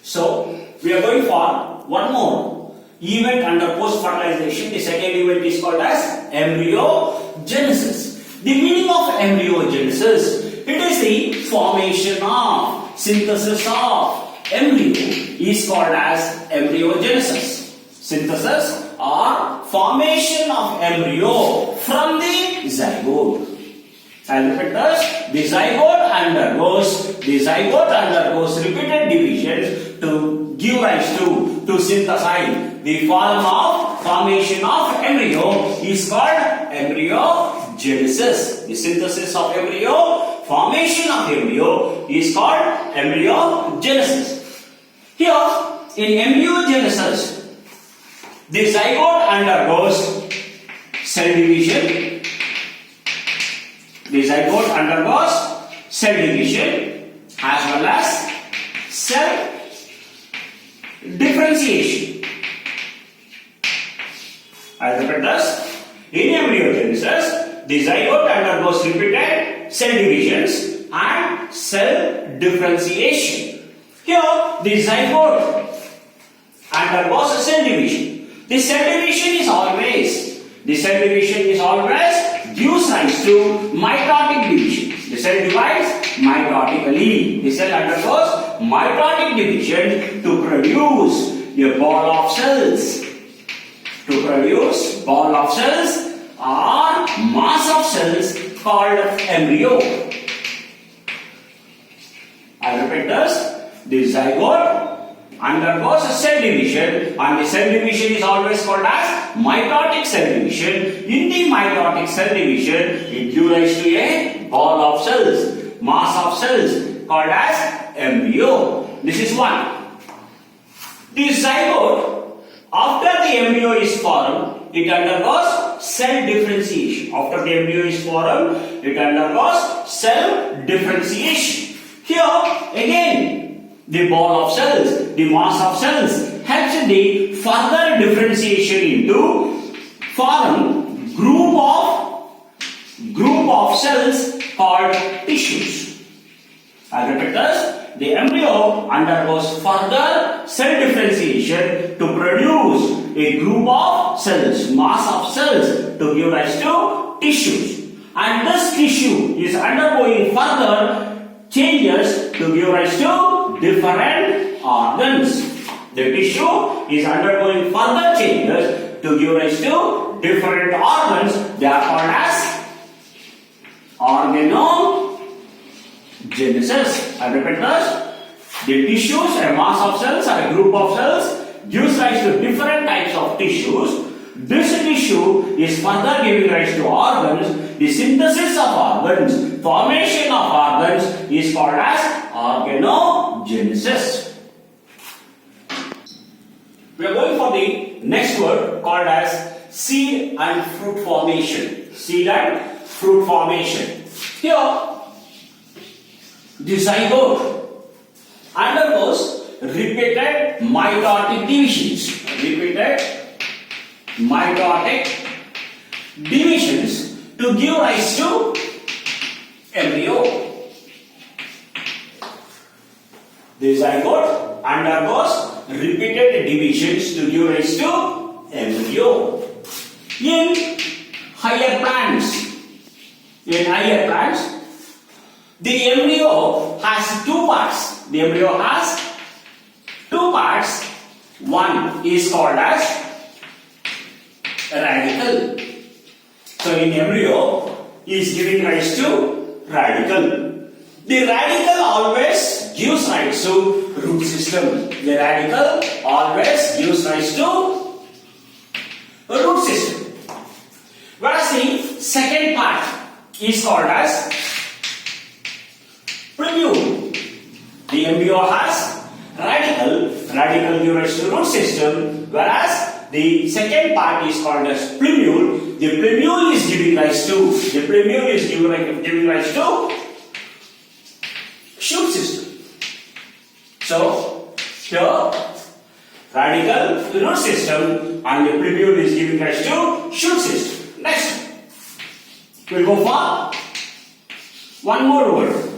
So, we are going for one more event under post-fertilization. The second event is called as embryogenesis. The meaning of embryogenesis, it is the formation of, synthesis of embryo is called as embryogenesis. Synthesis or formation of embryo from the zygote. And repeat this, the zygote undergoes repeated divisions to give rise to synthesize. The form of formation of embryo is called embryogenesis. The synthesis of embryo, formation of embryo is called embryogenesis. Here, in embryogenesis, the zygote undergoes cell division. The zygote undergoes cell division as well as cell differentiation. I repeat this. In embryogenesis, the zygote undergoes repeated cell divisions and cell differentiation. Here, the zygote undergoes a cell division. The cell division is always gives rise to mitotic division. The cell divides mitotically. The cell undergoes mitotic division to produce a ball of cells. To produce ball of cells or mass of cells called embryo. I repeat this. The zygote undergoes a cell division, and the cell division is always called as mitotic cell division. In the mitotic cell division, it gives rise to a ball of cells, mass of cells called as embryo. This is one. The zygote, after the embryo is formed, it undergoes cell differentiation. After the embryo is formed, it undergoes cell differentiation. Here again, the ball of cells, the mass of cells helps in the further differentiation into form group of cells called tissues. I repeat this. The embryo undergoes further cell differentiation to produce a group of cells, mass of cells to give rise to tissues. And this tissue is undergoing further changes to give rise to different organs. The tissue is undergoing further changes to give rise to different organs. They are called as organogenesis. I repeat this. The tissues, a mass of cells or a group of cells, gives rise to different types of tissues. This tissue is further giving rise to organs. The synthesis of organs, formation of organs is called as organogenesis. We are going for the next word called as seed and fruit formation. Seed and fruit formation. Here, the zygote undergoes repeated mitotic divisions. Repeated mitotic divisions to give rise to embryo. The zygote undergoes repeated divisions to give rise to embryo. In higher plants, the embryo has two parts. The embryo has two parts. One is called as radicle. So in embryo is giving rise to radicle. The radicle always gives rise to root system. The radicle always gives rise to root system. Whereas the second part is called as plumule. The embryo has radicle gives rise to root system, whereas the second part is called as plumule. The plumule is giving rise to shoot system. So here radical root system and the plumule is giving rise to shoot system. Next, we'll go for one more word.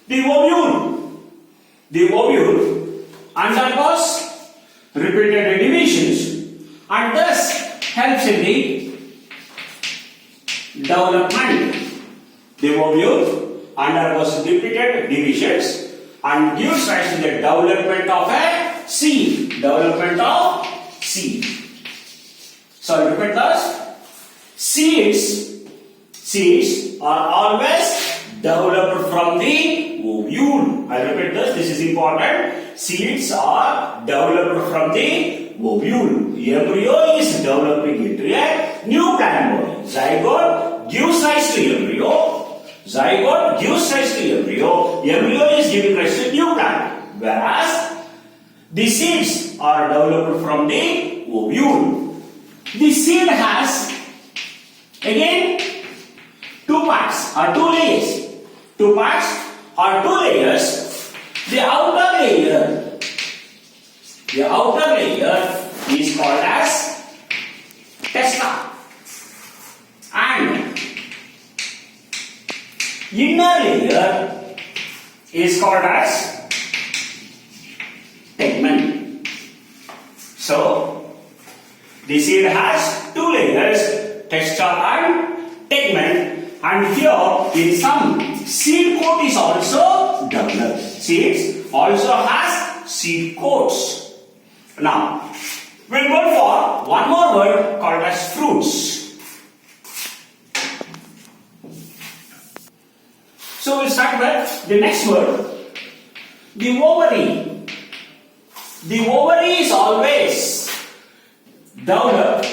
The ovule undergoes repeated divisions and thus helps in the development. The ovule undergoes repeated divisions and gives rise to the development of a seed. Development of seed. So repeat this. Seeds are always developed from the ovule. I repeat this. This is important. Seeds are developed from the ovule. Embryo is developing into a new plant body. Zygote gives rise to embryo. Zygote gives rise to embryo. Embryo is giving rise to new plant. Whereas the seeds are developed from the ovule. The seed has again two parts or two layers. Two parts or two layers. The outer layer is called as testa, and inner layer is called as tegmen. So the seed has two layers, testa and tegmen, and here in some seed coat is also developed. Seeds also has seed coats. Now we'll go for one more word called as fruits. So we'll start with the next word, the ovary. The ovary is always developed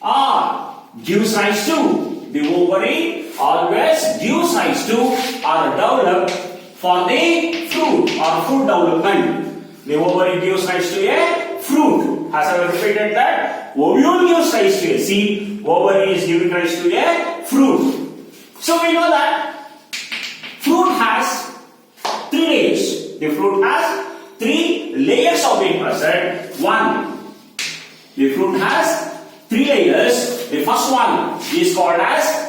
or gives rise to. The ovary always gives rise to or developed for the fruit or fruit development. The ovary gives rise to a fruit. As I repeated that, ovule gives rise to a seed, ovary is giving rise to a fruit. So we know that fruit has three layers. The fruit has three layers of being present. One, the fruit has three layers. The first one is called as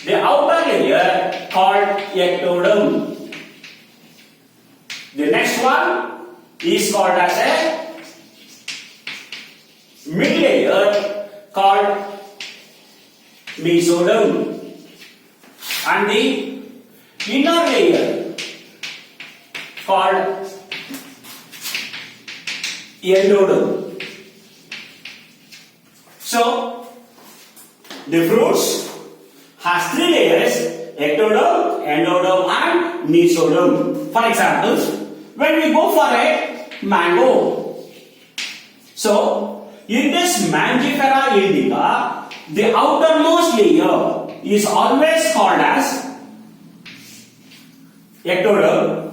the outer layer called ectoderm. The next one is called as a mid layer called mesoderm, and the inner layer called endoderm. So the fruits has three layers: ectoderm, endoderm and mesoderm. For example, when we go for a mango, so in this Mangifera indica, the outermost layer is always called as ectoderm.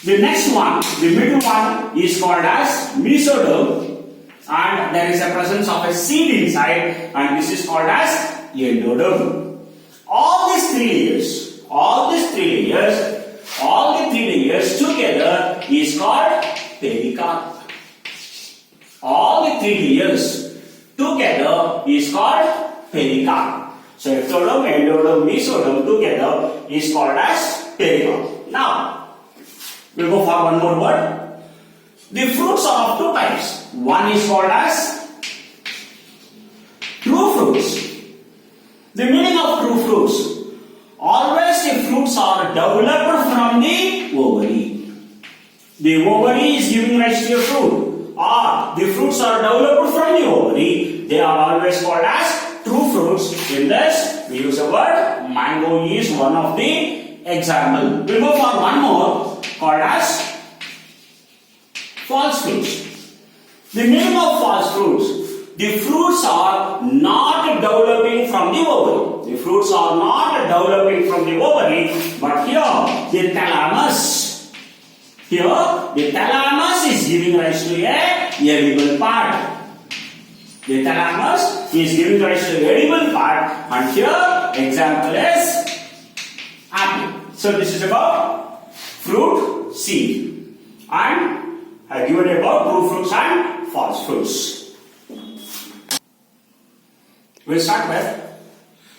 The next one, the middle one, is called as mesoderm, and there is a presence of a seed inside, and this is called as endoderm. All the three layers together is called pericarp. All the three layers together is called pericarp. So ectoderm, endoderm, mesoderm together is called as pericarp. Now we'll go for one more word. The fruits are of two types. One is called as true fruits. The meaning of true fruits: always the fruits are developed from the ovary. The ovary is giving rise to a fruit, or the fruits are developed from the ovary. They are always called as true fruits. In this, we use the word mango is one of the example. We'll go for one more called as false fruits. The meaning of false fruits: the fruits are not developing from the ovary. The fruits are not developing from the ovary, but here the thalamus. Here the thalamus is giving rise to a edible part. The thalamus is giving rise to a edible part, and here example is apple. So this is about fruit, seed, and I have given about true fruits and false fruits. We'll start with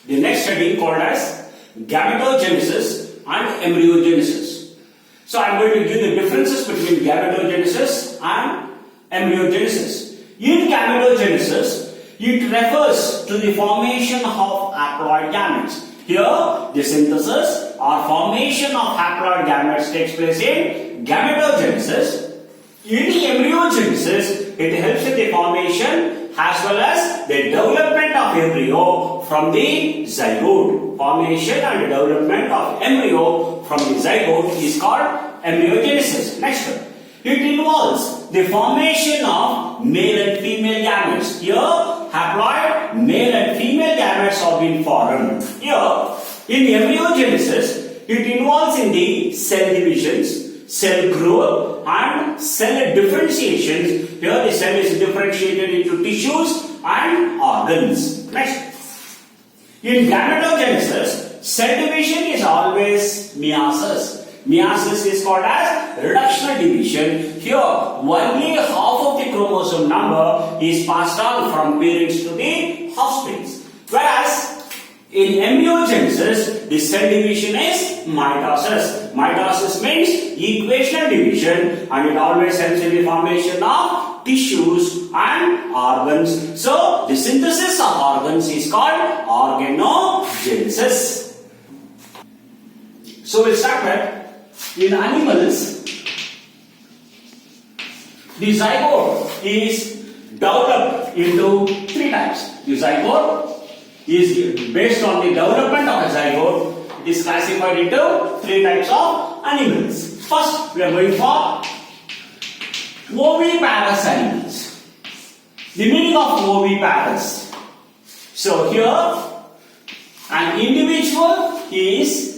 the next study called as gametogenesis and embryogenesis. So So I am going to give the differences between gametogenesis and embryogenesis. In gametogenesis, it refers to the formation of haploid gametes. Here, the synthesis or formation of haploid gametes takes place in gametogenesis. In embryogenesis, it helps in the formation as well as the development of embryo from the zygote. Formation and development of embryo from the zygote is called embryogenesis. Next one. It involves the formation of male and female gametes. Here, haploid male and female gametes have been formed. Here, in embryogenesis, it involves in the cell divisions, cell growth and cell differentiations. Here, the cell is differentiated into tissues and organs. Next. In gametogenesis, cell division is always meiosis. Meiosis is called as reductional division. Here, only half of the chromosome number is passed on from parents to the offsprings. Whereas, in embryogenesis, the cell division is mitosis. Mitosis means equational division and it always helps in the formation of tissues and organs. So, the synthesis of organs is called organogenesis. So, we'll start with in animals, the zygote is developed into three types. The zygote is based on the development of a zygote. It is classified into three types of animals. First, we are going for oviparous animals. The meaning of oviparous. So here, an individual is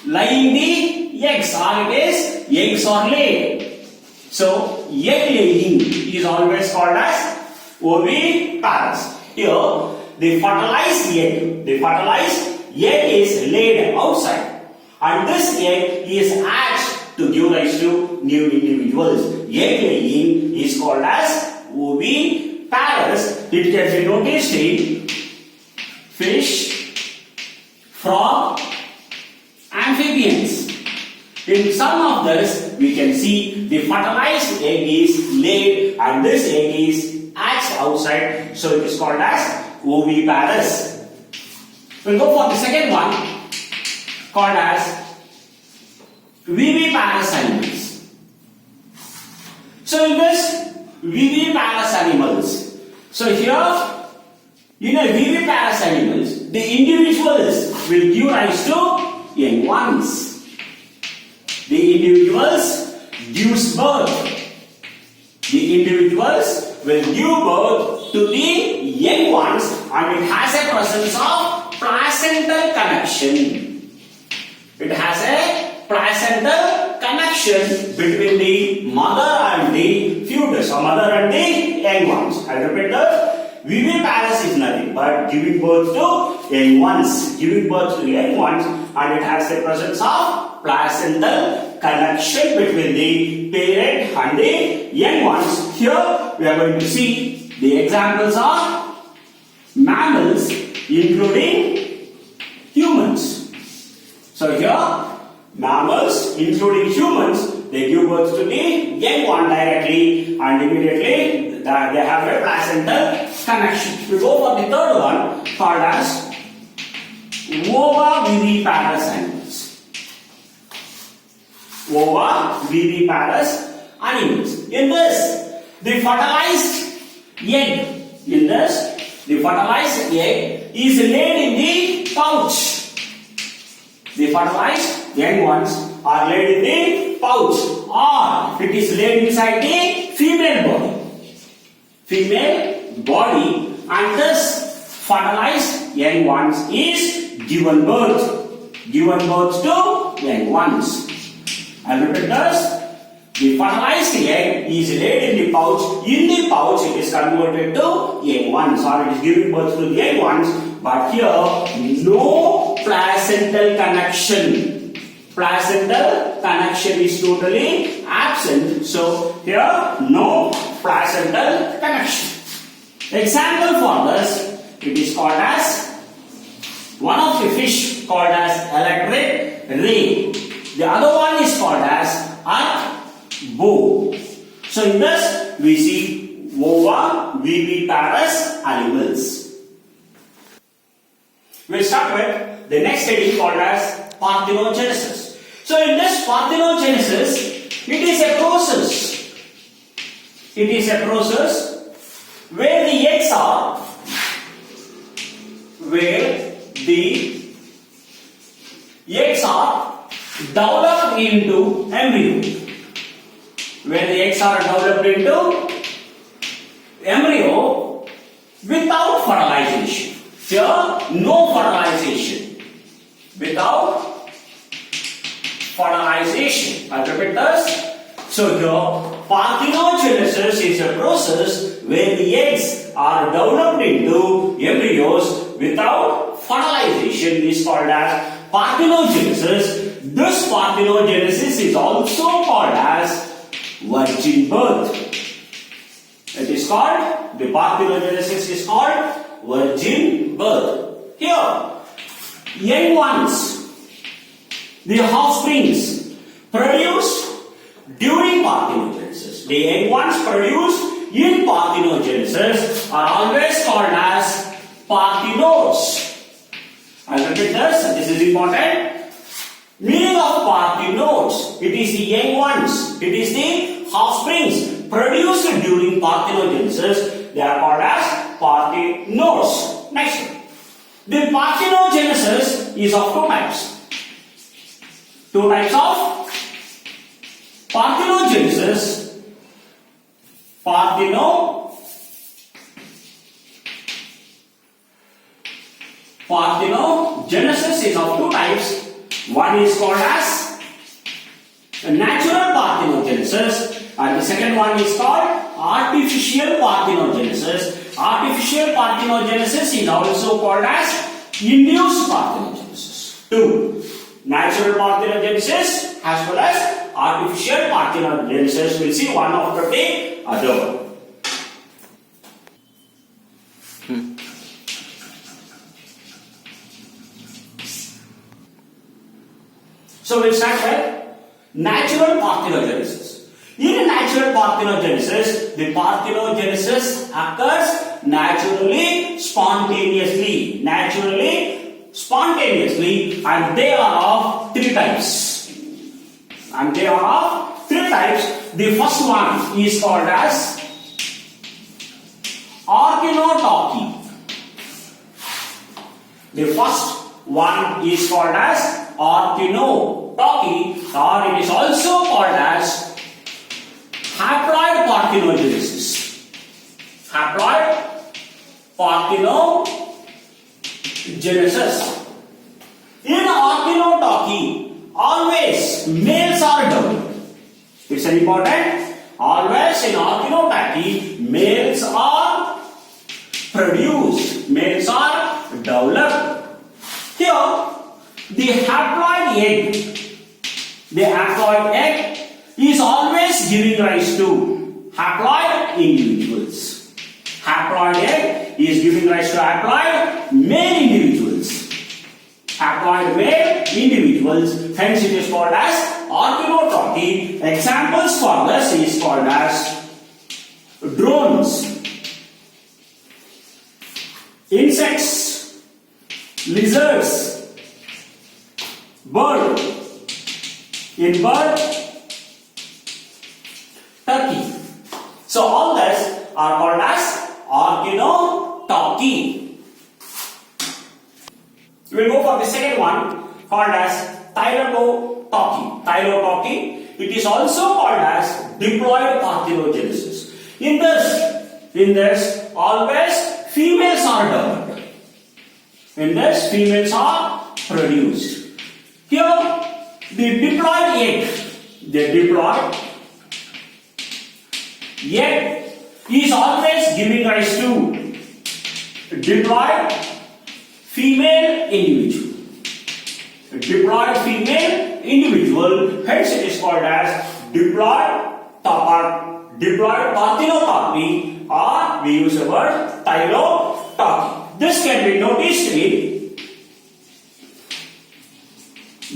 laying the eggs, or it is eggs are laid. So egg laying is always called as oviparous. Here the fertilized egg is laid outside and this egg is hatched to give rise to new individuals. Egg laying is called as oviparous. It can be noticed in fish, frog, amphibians. In some of this, we can see the fertilized egg is laid and this egg is hatched outside. So it is called as oviparous. We'll go for the second one called as viviparous animals. So in this viviparous animals, so here in a viviparous animals, the individuals will give rise to young ones. The individuals gives birth. The individuals will give birth to the young ones and it has a presence of placental connection. It has a placental connection between the mother and the fetus, or mother and the young ones. I repeat that. Viviparous is nothing but giving birth to young ones. Giving birth to young ones and it has the presence of placental connection between the parent and the young ones. Here we are going to see the examples of mammals including humans. So here mammals including humans, they give birth to the young one directly and immediately they have a placental connection. We go for the third one called as oviparous animals. Oviparous animals. In this, the fertilized egg is laid in the pouch. The fertilized young ones are laid in the pouch, or it is laid inside the female body, and this fertilized young ones is given birth to young ones. I'll repeat this. The fertilized egg is laid in the pouch. In the pouch, it is converted to young ones, or it is giving birth to the young ones. But here, no placental connection. Placental connection is totally absent. So here, no placental connection. Example for this, it is called as one of the fish called as electric ray. The other one is called as earth bow. So in this we see oviviparous animals. We'll start with the next study called as parthenogenesis. So in this parthenogenesis, it is a process. It is a process where the eggs are developed into embryo. Where the eggs are developed into embryo without fertilization. Here, no fertilization. Without fertilization. I'll repeat this. So here, parthenogenesis is a process where the eggs are developed into embryos without fertilization. Is called as parthenogenesis. This parthenogenesis is also called as virgin birth. It is called, the parthenogenesis is called virgin birth. Here, young ones, the offsprings produced during parthenogenesis. The young ones produced in parthenogenesis are always called as parthenodes. I'll repeat this. This is important. Meaning of parthenodes. It is the young ones. It is the offsprings produced during parthenogenesis. They are called as parthenodes. Next one. The parthenogenesis is of two types. Two types of parthenogenesis. Parthenogenesis is of two types. One is called as natural parthenogenesis and the second one is called artificial parthenogenesis. Artificial parthenogenesis is also called as induced parthenogenesis. Two, natural parthenogenesis as well as artificial parthenogenesis. We'll see one after the other one. So we'll start with natural parthenogenesis. In natural parthenogenesis, the parthenogenesis occurs naturally, spontaneously, and they are of three types. The first one is called as parthenocarpy. The first one is called as parthenocarpy, or it is also called as haploid parthenogenesis. Haploid parthenogenesis. In parthenocarpy, always males are developed. It's an important. Always in parthenocarpy, males are produced. Males are developed. Here, the haploid egg is always giving rise to haploid individuals. Haploid egg is giving rise to haploid male individuals. Haploid male individuals, hence it is called as parthenocarpy. Examples for this is called as drones, insects, lizards, bird. In bird, turkey. So all these are called as parthenocarpy. We will go for the second one called as thyrocarpy. Thyrocarpy. It is also called as diploid parthenogenesis. In this, always females are developed. In this, females are produced. Here, the diploid egg is always giving rise to diploid female individual. Diploid female individual, hence it is called as diploid parthenocarpy, or we use the word thyrocarpy. This can be noticed in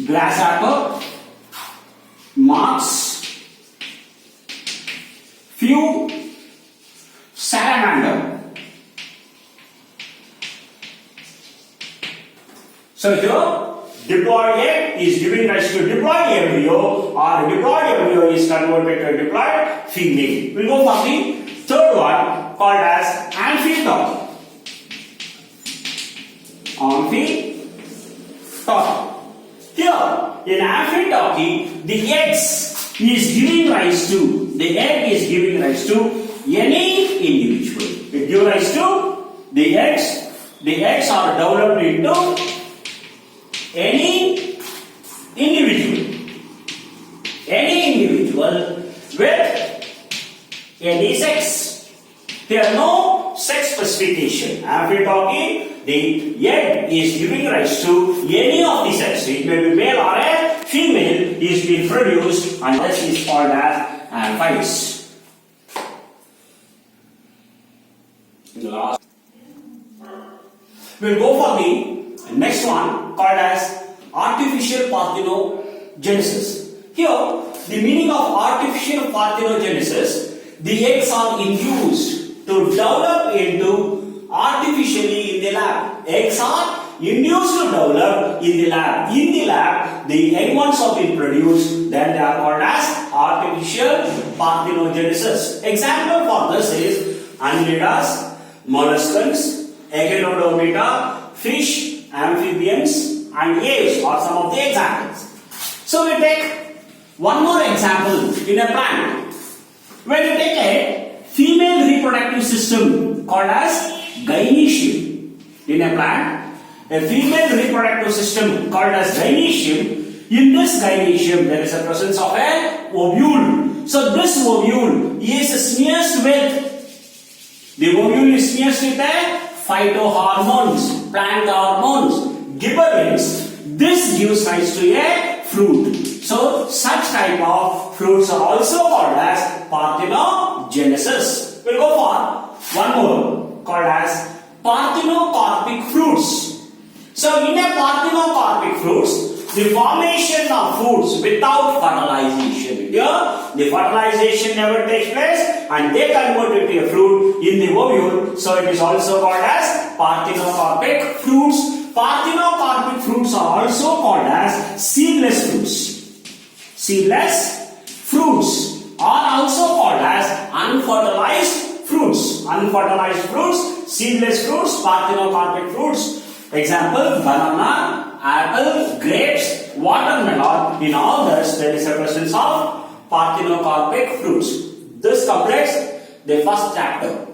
grasshopper, moths, few salamander. So here, diploid egg is giving rise to diploid embryo, or diploid embryo is converted to a diploid female. We'll go for the third one called as amphitalk. Amphitalk. Here, in amphitalky, the eggs is giving rise to, the egg is giving rise to any individual. It gives rise to the eggs are developed into any individual with any sex. There are no sex specification. Amphitalky, the egg is giving rise to any of the sex. It may be male or a female is being produced, and this is called as amphites. We'll go for the next one called as artificial parthenogenesis. Here, the meaning of artificial parthenogenesis, the eggs are induced to develop into artificially in the lab. Eggs are induced to develop in the lab. In the lab, the egg ones have been produced, then they are called as artificial parthenogenesis. Example for this is annelids, molluscans, echinodermata, fish, amphibians, and aves are some of the examples. So we take one more example in a plant. When you take a female reproductive system called as gynoecium in a plant, a female reproductive system called as gynoecium. In this gynoecium, there is a presence of a ovule. So this ovule is smeared with, the ovule is smeared with a phytohormones, plant hormones, gibberellins. This gives rise to a fruit. So such type of fruits are also called as parthenogenesis. We'll go for one more called as parthenocarpic fruits. So in a parthenocarpic fruits, the formation of fruits without fertilization. Here, the fertilization never takes place and they convert it to a fruit in the ovule. So it is also called as parthenocarpic fruits. Parthenocarpic fruits are also called as seedless fruits. Seedless fruits are also called as unfertilized fruits. Unfertilized fruits, seedless fruits, parthenocarpic fruits. Example, banana, apple, grapes, watermelon. In all this, there is a presence of parthenocarpic fruits. This completes the first chapter.